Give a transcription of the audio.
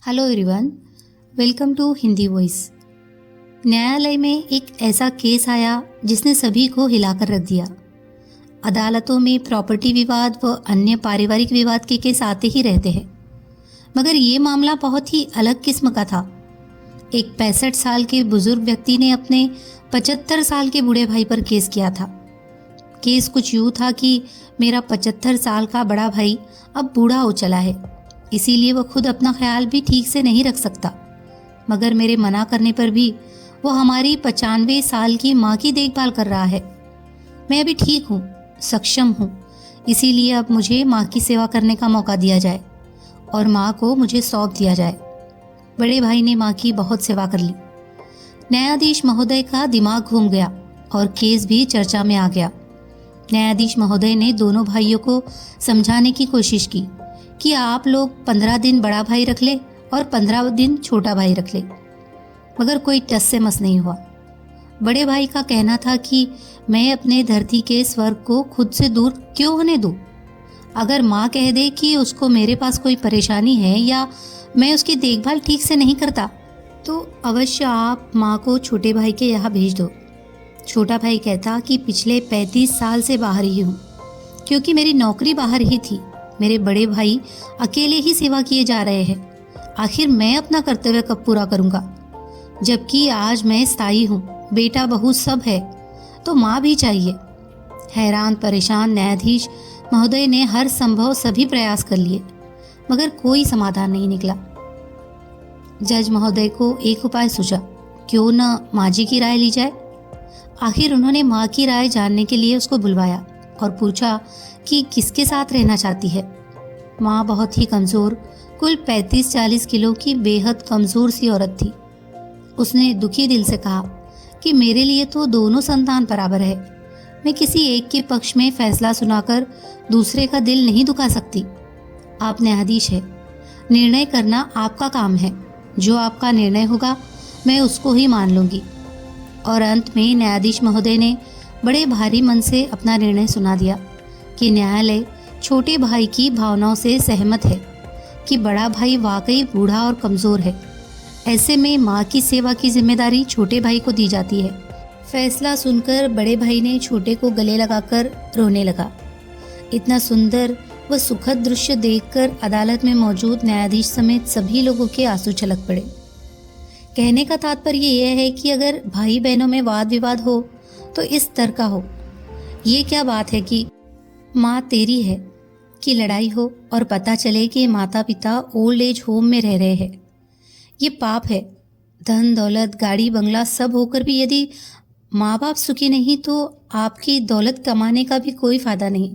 Hello everyone, welcome to Hindi voice. न्यायालय में एक ऐसा केस आया जिसने सभी को हिलाकर रख दिया। अदालतों में प्रॉपर्टी विवाद व अन्य पारिवारिक विवाद के केस आते ही रहते हैं, मगर ये मामला बहुत ही अलग किस्म का था। एक 65 साल के बुजुर्ग व्यक्ति ने अपने 75 साल के बूढ़े भाई पर केस किया था। केस कुछ यूँ था कि मेरा 75 साल का बड़ा भाई अब बूढ़ा हो चला है, इसीलिए वो खुद अपना ख्याल भी ठीक से नहीं रख सकता, मगर मेरे मना करने पर भी वो हमारी 95 साल की माँ की देखभाल कर रहा है। मैं अभी ठीक हूँ, सक्षम हूँ, इसीलिए अब मुझे माँ की सेवा करने का मौका दिया जाए और माँ को मुझे सौंप दिया जाए। बड़े भाई ने माँ की बहुत सेवा कर ली। न्यायाधीश महोदय का दिमाग घूम गया और केस भी चर्चा में आ गया। न्यायाधीश महोदय ने दोनों भाइयों को समझाने की कोशिश की कि आप लोग 15 दिन बड़ा भाई रख ले और 15 दिन छोटा भाई रख ले, मगर कोई टस से मस नहीं हुआ। बड़े भाई का कहना था कि मैं अपने धरती के स्वर्ग को खुद से दूर क्यों होने दूं? अगर माँ कह दे कि उसको मेरे पास कोई परेशानी है या मैं उसकी देखभाल ठीक से नहीं करता, तो अवश्य आप माँ को छोटे भाई के यहाँ भेज दो। छोटा भाई कहता कि पिछले 35 साल से बाहर ही हूँ, क्योंकि मेरी नौकरी बाहर ही थी। मेरे बड़े भाई अकेले ही सेवा किए जा रहे हैं, आखिर मैं अपना कर्तव्य कब पूरा करूँगा? जबकि आज मैं स्थायी हूँ, बेटा बहू सब है, तो माँ भी चाहिए। हैरान परेशान न्यायाधीश महोदय ने हर संभव सभी प्रयास कर लिए, मगर कोई समाधान नहीं निकला। जज महोदय को एक उपाय सूझा, क्यों न माँ जी की राय ली जाए। आखिर उन्होंने माँ की राय जानने के लिए उसको बुलवाया और पूछा कि किसके साथ रहना चाहती है। माँ बहुत ही कमज़ोर, कुल 35-40 किलो की बेहद कमज़ोर सी औरत थी। उसने दुखी दिल से कहा कि मेरे लिए तो दोनों संतान बराबर है, मैं किसी एक के पक्ष में फैसला सुनाकर दूसरे का दिल नहीं दुखा सकती। आप न्यायाधीश है, निर्णय करना आपका काम है, जो आपका निर्णय होगा मैं उसको ही मान लूँगी। और अंत में न्यायाधीश महोदय ने बड़े भारी मन से अपना निर्णय सुना दिया कि न्यायालय छोटे भाई की भावनाओं से सहमत है कि बड़ा भाई वाकई बूढ़ा और कमज़ोर है। ऐसे में माँ की सेवा की जिम्मेदारी छोटे भाई को दी जाती है। फैसला सुनकर बड़े भाई ने छोटे को गले लगाकर रोने लगा। इतना सुंदर व सुखद दृश्य देखकर अदालत में मौजूद न्यायाधीश समेत सभी लोगों के आंसू छलक पड़े। कहने का तात्पर्य यह है कि अगर भाई बहनों में वाद विवाद हो तो इस तरह का हो। ये क्या बात है कि माँ तेरी है कि लड़ाई हो और पता चले कि माता पिता ओल्ड एज होम में रह रहे हैं। ये पाप है। धन दौलत गाड़ी बंगला सब होकर भी यदि माँ बाप सुखी नहीं तो आपकी दौलत कमाने का भी कोई फायदा नहीं।